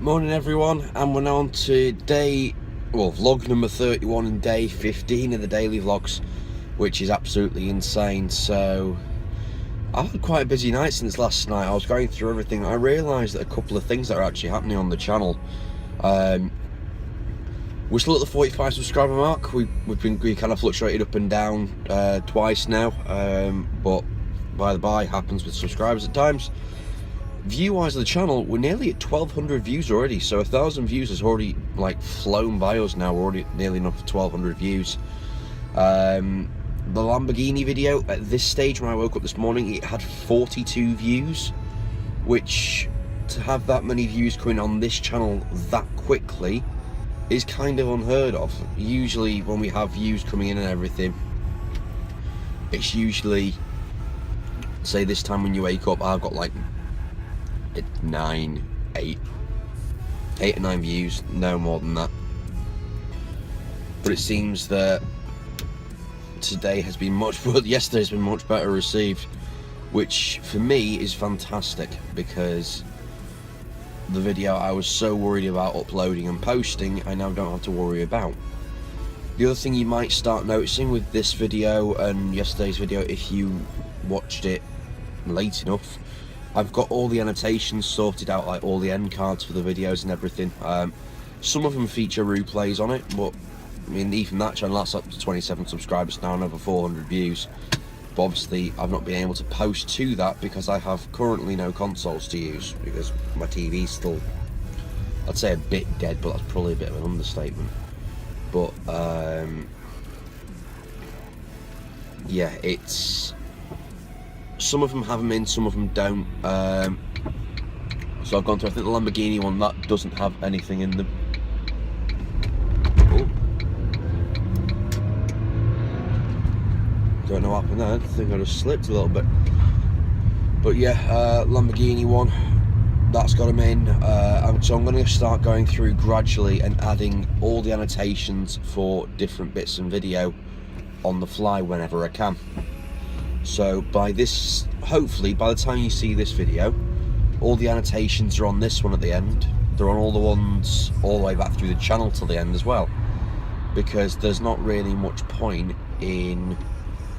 Morning everyone, and we're now on to vlog number 31 and day 15 of the daily vlogs, which is absolutely insane. So I've had quite a busy night since last night. I was going through everything. I realised that a couple of things that are actually happening on the channel. We're still at the 45 subscriber mark. We kind of fluctuated up and down twice now, but by the by, happens with subscribers at times. View-wise of the channel, we're nearly at 1,200 views already, so 1,000 views has already flown by us now. We're already nearly enough for 1,200 views. The Lamborghini video, at this stage when I woke up this morning, it had 42 views, which, to have that many views coming on this channel that quickly is kind of unheard of. Usually when we have views coming in and everything, it's usually, say this time when you wake up, I've got eight or nine views, no more than that. But it seems that today has been yesterday's been much better received, which for me is fantastic, because the video I was so worried about uploading and posting, I now don't have to worry about. The other thing you might start noticing with this video and yesterday's video, if you watched it late enough, I've got all the annotations sorted out, like all the end cards for the videos and everything. Some of them feature Roux Plays on it, but I mean, even that channel, that's up to 27 subscribers now and over 400 views. But obviously I've not been able to post to that because I have currently no consoles to use, because my TV's still, I'd say, a bit dead, but that's probably a bit of an understatement. But yeah, it's, some of them have them in, some of them don't. So I've gone through, I think the Lamborghini one, that doesn't have anything in them. Oh. Don't know what happened there, I think I just slipped a little bit. But yeah, Lamborghini one, that's got them in. So I'm going to start going through gradually and adding all the annotations for different bits and video on the fly whenever I can. So by this, hopefully by the time you see this video, all the annotations are on this one at the end. They're on all the ones all the way back through the channel till the end as well, because there's not really much point in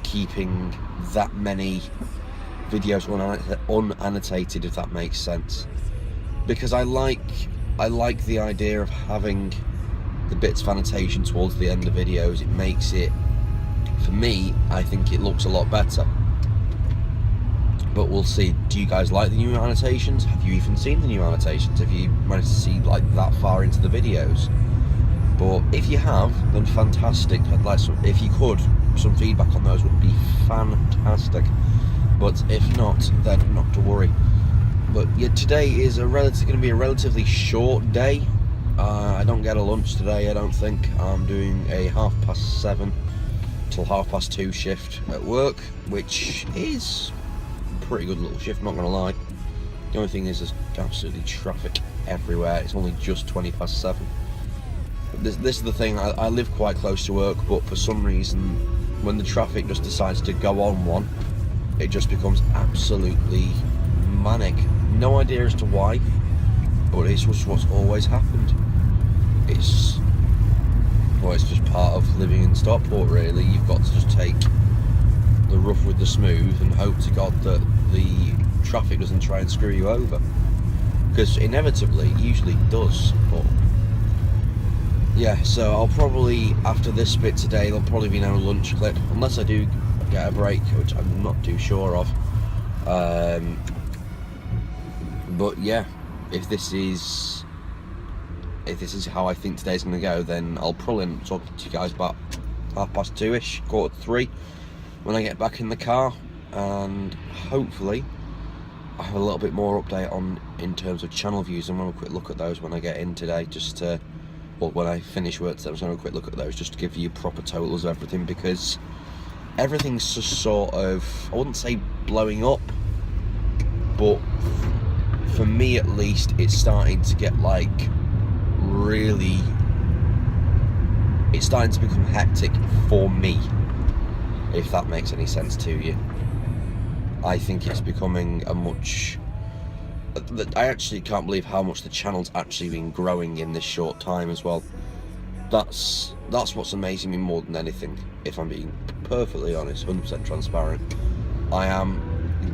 keeping that many videos unannotated, if that makes sense. Because I like the idea of having the bits of annotation towards the end of videos. It makes it, for me, I think it looks a lot better. But we'll see. Do you guys like the new annotations? Have you even seen the new annotations? Have you managed to see that far into the videos? But if you have, then fantastic. I'd like some, if you could, some feedback on those would be fantastic. But if not, then not to worry. But yeah, today is going to be a relatively short day. I don't get a lunch today, I don't think. I'm doing a 7:30 till 2:30 shift at work, which is a pretty good little shift, not gonna lie. The only thing is there's absolutely traffic everywhere. It's only just 7:20. This is the thing, I live quite close to work, but for some reason when the traffic just decides to go on one, it just becomes absolutely manic. No idea as to why, but it's just what's always happened. It's just part of living in Stockport, really. You've got to just take the rough with the smooth and hope to God that the traffic doesn't try and screw you over, because inevitably it usually does. But yeah, so I'll probably, after this bit today, there'll probably be no lunch clip, unless I do get a break, which I'm not too sure of. But yeah, if this is how I think today's going to go, then I'll probably talk to you guys about 2:30ish, 2:45, when I get back in the car, and hopefully I have a little bit more update on in terms of channel views. I'm going to have a quick look at those when I get in today, just to, well, when I finish work today, I'm going to have a quick look at those just to give you proper totals of everything, because everything's just sort of, I wouldn't say blowing up, but for me at least, it's starting to get really, it's starting to become hectic for me, if that makes any sense to you. I think it's becoming a much I actually can't believe how much the channel's actually been growing in this short time as well. That's what's amazing me more than anything, if I'm being perfectly honest, 100% transparent. I am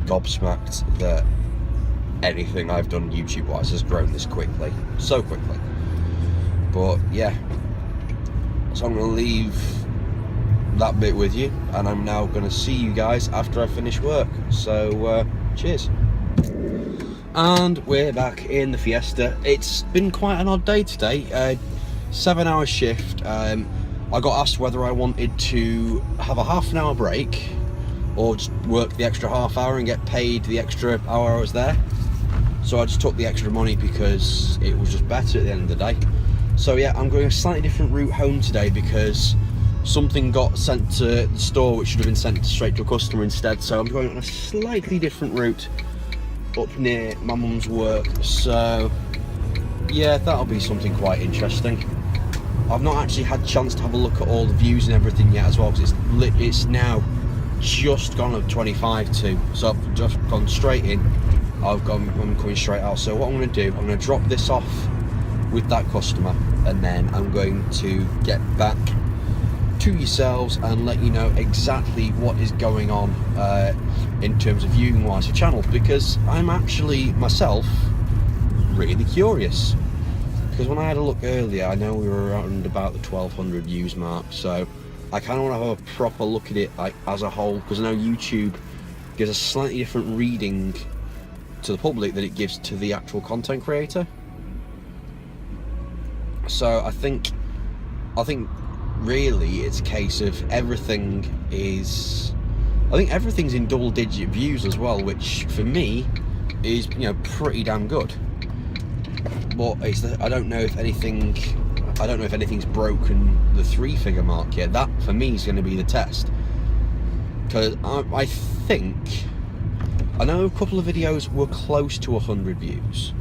gobsmacked that anything I've done YouTube wise has grown this quickly, so quickly. But yeah, so I'm going to leave that bit with you, and I'm now going to see you guys after I finish work. So cheers. And we're back in the Fiesta. It's been quite an odd day today. 7-hour shift. I got asked whether I wanted to have a half an hour break or just work the extra half hour and get paid the extra hour I was there. So I just took the extra money because it was just better at the end of the day. So yeah, I'm going a slightly different route home today because something got sent to the store which should have been sent straight to a customer instead. So I'm going on a slightly different route up near my mum's work. So yeah, that'll be something quite interesting. I've not actually had a chance to have a look at all the views and everything yet as well, because it's now just gone at 25 to, so I've just gone straight in. I'm coming straight out. So what I'm going to do, I'm going to drop this off with that customer, and then I'm going to get back to yourselves and let you know exactly what is going on in terms of viewing wise for channel, because I'm actually myself really curious. Because when I had a look earlier, I know we were around about the 1200 views mark, so I kind of want to have a proper look at it like as a whole, because I know YouTube gives a slightly different reading to the public that it gives to the actual content creator. So I think really it's a case of everything's in double-digit views as well, which for me is, you know, pretty damn good. But I don't know if anything's broken the 3-figure mark yet. That for me is going to be the test, because I know a couple of videos were close to 100 views.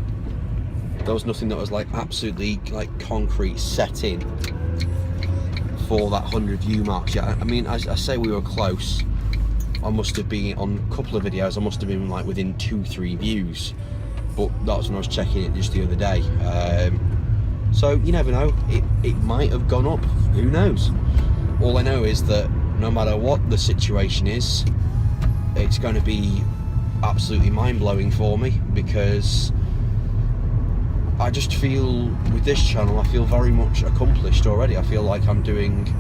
There was nothing that was like absolutely like concrete set in for that 100 view mark yet. I mean, I say we were close. I must have been on a couple of videos, I must have been like within 2-3 views, but that was when I was checking it just the other day. So you never know, it might have gone up, who knows. All I know is that no matter what the situation is, it's going to be absolutely mind-blowing for me, because I just feel with this channel I feel very much accomplished already. I feel like I'm doing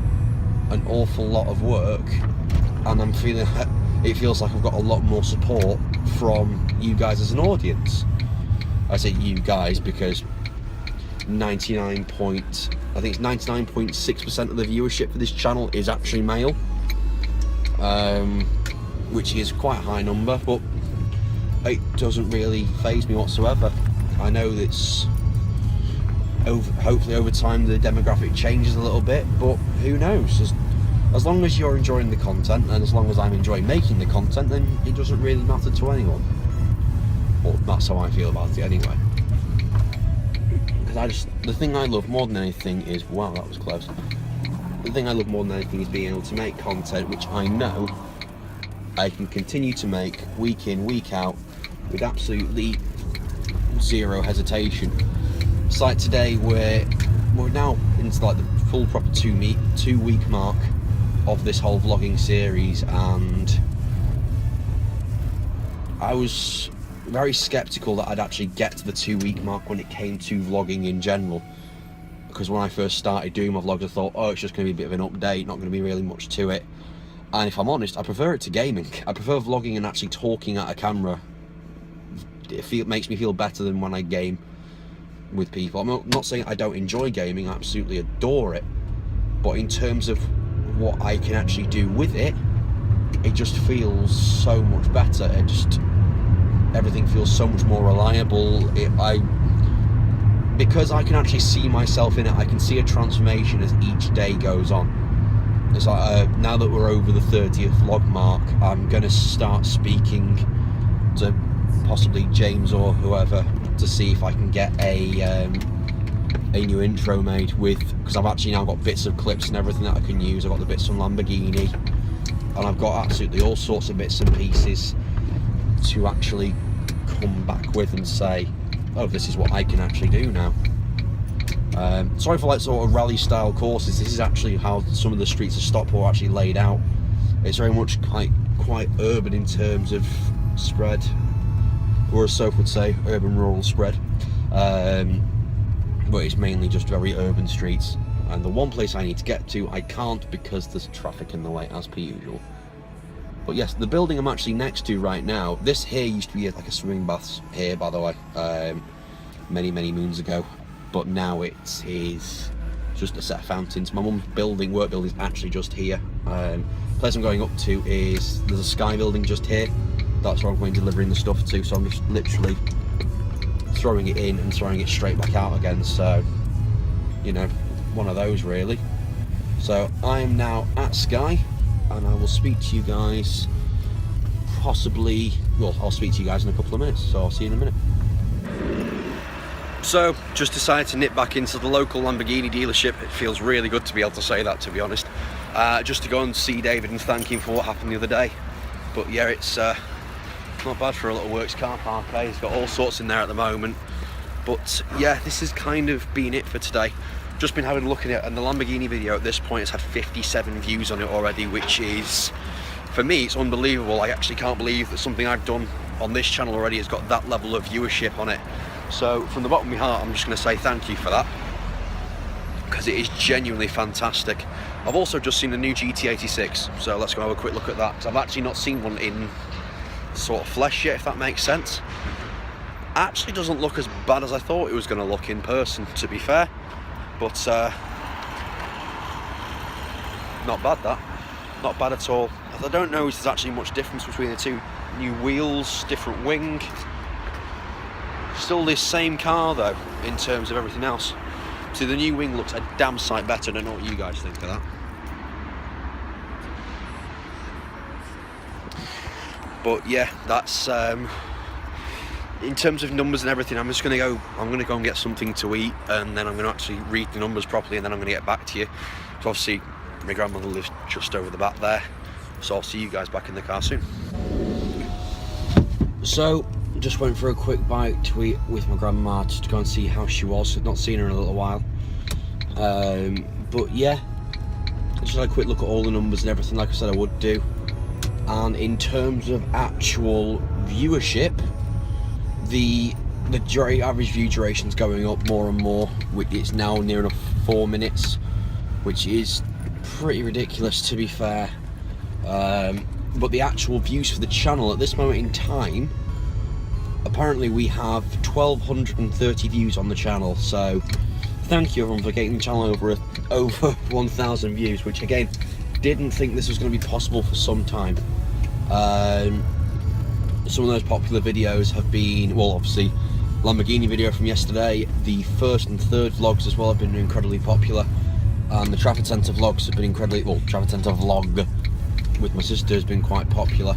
an awful lot of work, and I'm feeling it feels like I've got a lot more support from you guys as an audience. I say you guys because 99.6% of the viewership for this channel is actually male, which is quite a high number, but it doesn't really faze me whatsoever. I know that's hopefully over time the demographic changes a little bit, but who knows. As long as you're enjoying the content, and as long as I'm enjoying making the content, then it doesn't really matter to anyone. Well, that's how I feel about it anyway. Because the thing I love more than anything is, wow, that was close. The thing I love more than anything is being able to make content which I know I can continue to make week in, week out with absolutely zero hesitation. It's like today we're now into like the full proper 2-week mark of this whole vlogging series, and I was very skeptical that I'd actually get to the 2-week mark when it came to vlogging in general, because when I first started doing my vlogs I thought, oh, it's just going to be a bit of an update, not going to be really much to it. And if I'm honest, I prefer it to gaming. I prefer vlogging and actually talking at a camera. It makes me feel better than when I game with people. I'm not saying I don't enjoy gaming, I absolutely adore it, but in terms of what I can actually do with it, it just feels so much better. Everything feels so much more reliable. Because I can actually see myself in it, I can see a transformation as each day goes on. It's like now that we're over the 30th vlog mark, I'm going to start speaking to possibly James or whoever to see if I can get a new intro made with, because I've actually now got bits of clips and everything that I can use. I've got the bits from Lamborghini, and I've got absolutely all sorts of bits and pieces to actually come back with and say, oh, this is what I can actually do now. Sorry for like sort of rally style courses. This is actually how some of the streets of Stockport are actually laid out. It's very much quite urban in terms of spread, or as Soph would say, urban rural spread. But it's mainly just very urban streets. And the one place I need to get to, I can't because there's traffic in the way, as per usual. But yes, the building I'm actually next to right now, this here used to be like a swimming baths here, by the way, many moons ago. But now it is just a set of fountains. My mum's work building is actually just here. The place I'm going up to is, there's a Sky building just here. That's where I'm going delivering the stuff to, so I'm just literally throwing it in and throwing it straight back out again. So, you know, one of those really. So I am now at Sky, and I will speak to you guys possibly, well, I'll speak to you guys in a couple of minutes, so I'll see you in a minute. So, just decided to nip back into the local Lamborghini dealership. It feels really good to be able to say that, to be honest. Just to go and see David and thank him for what happened the other day. But yeah, it's not bad for a little works car park, eh? He's got all sorts in there at the moment. But yeah, this has kind of been it for today. Just been having a look at it, and the Lamborghini video at this point has had 57 views on it already, which is, for me, it's unbelievable. I actually can't believe that something I've done on this channel already has got that level of viewership on it. So from the bottom of my heart, I'm just going to say thank you for that, because it is genuinely fantastic. I've also just seen the new GT86, so let's go have a quick look at that, because I've actually not seen one in sort of flesh yet, if that makes sense. Actually doesn't look as bad as I thought it was going to look in person, to be fair, but not bad, that. Not bad at all. I don't know if there's actually much difference between the two. New wheels, different wing. Still this same car though, in terms of everything else. See, the new wing looks a damn sight better. I don't know what you guys think of that. But yeah, that's in terms of numbers and everything. I'm going to go and get something to eat, and then I'm going to actually read the numbers properly, and then I'm going to get back to you. So obviously my grandmother lives just over the back there, so I'll see you guys back in the car soon. So just went for a quick bite to eat with my grandma, just to go and see how she was. I've not seen her in a little while. But yeah, just had a quick look at all the numbers and everything, like I said I would do. And in terms of actual viewership, the average view duration is going up more and more. It's now near enough 4 minutes, which is pretty ridiculous, to be fair. But the actual views for the channel at this moment in time, apparently we have 1,230 views on the channel. So thank you everyone for getting the channel over 1,000 views, which again, didn't think this was going to be possible for some time. Some of those popular videos have been, well, obviously Lamborghini video from yesterday, the first and third vlogs as well have been incredibly popular, and the Trafford Centre vlogs have been incredibly, well, Trafford Centre vlog with my sister has been quite popular.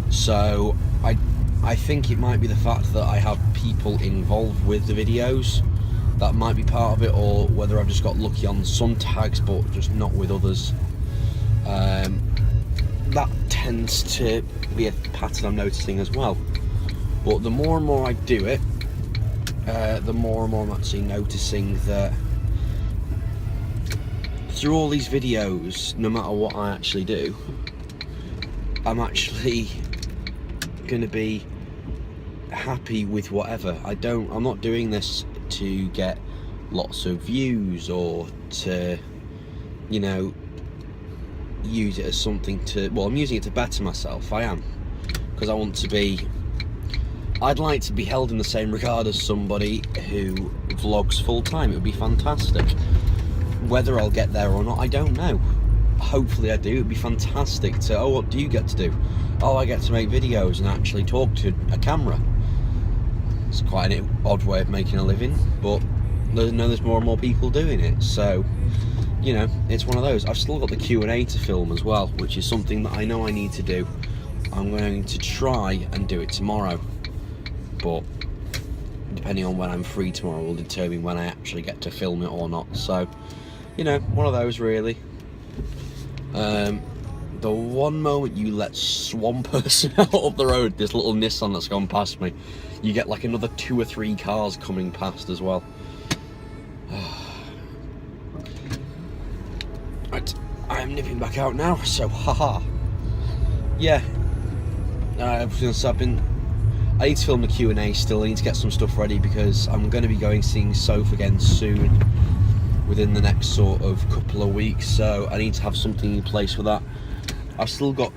So I think it might be the fact that I have people involved with the videos that might be part of it, or whether I've just got lucky on some tags but just not with others. That tends to be a pattern I'm noticing as well. But the more and more I do it, the more and more I'm actually noticing that through all these videos, no matter what I actually do, I'm actually going to be happy with whatever. I'm not doing this to get lots of views or to, you know, use it as something to, well, I'm using it to better myself. I am, because I want to be, I'd like to be held in the same regard as somebody who vlogs full time. It would be fantastic. Whether I'll get there or not, I don't know. Hopefully I do. It'd be fantastic to, oh, what do you get to do? Oh, I get to make videos and actually talk to a camera. It's quite an odd way of making a living, but there's more and more people doing it. So, you know, it's one of those. I've still got the Q&A to film as well, which is something that I know I need to do. I'm going to try and do it tomorrow, but depending on when I'm free tomorrow will determine when I actually get to film it or not. So, you know, one of those really. the one moment you let one person out of the road, this little Nissan that's gone past me, you get like another 2 or 3 cars coming past as well. Right, I'm nipping back out now, so haha. Yeah, I need to film the Q&A still. I need to get some stuff ready because I'm going to be going seeing Soph again soon, within the next sort of couple of weeks, so I need to have something in place for that. I've still got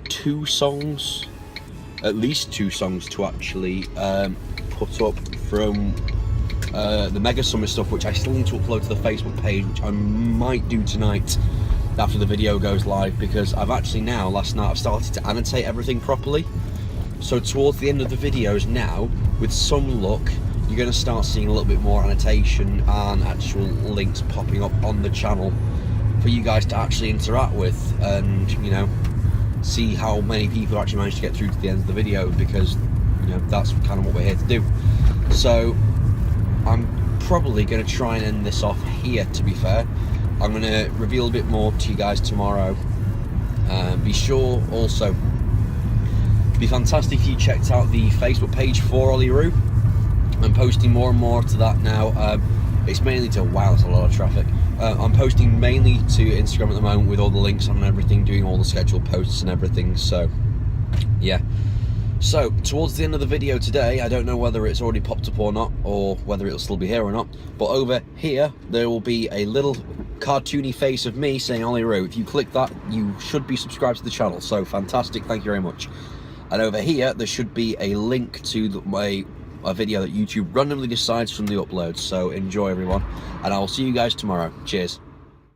2 songs, at least 2 songs to actually put up from the Mega Summer stuff, which I still need to upload to the Facebook page, which I might do tonight after the video goes live, because I've actually now, last night, I've started to annotate everything properly. So towards the end of the videos now, with some luck, you're going to start seeing a little bit more annotation and actual links popping up on the channel for you guys to actually interact with, and, you know, see how many people actually manage to get through to the end of the video, because, you know, that's kind of what we're here to do. So I'm probably going to try and end this off here, to be fair. I'm going to reveal a bit more to you guys tomorrow. Be sure also, it'd be fantastic if you checked out the Facebook page for Olly Roux. I'm posting more and more to that now. It's mainly to, wow, that's a lot of traffic. I'm posting mainly to Instagram at the moment with all the links on and everything, doing all the scheduled posts and everything, so yeah. So, towards the end of the video today, I don't know whether it's already popped up or not, or whether it'll still be here or not, but over here, there will be a little cartoony face of me saying Olly Roux. If you click that, you should be subscribed to the channel, so fantastic, thank you very much. And over here, there should be a link to a video that YouTube randomly decides from the uploads, so enjoy everyone, and I'll see you guys tomorrow. Cheers.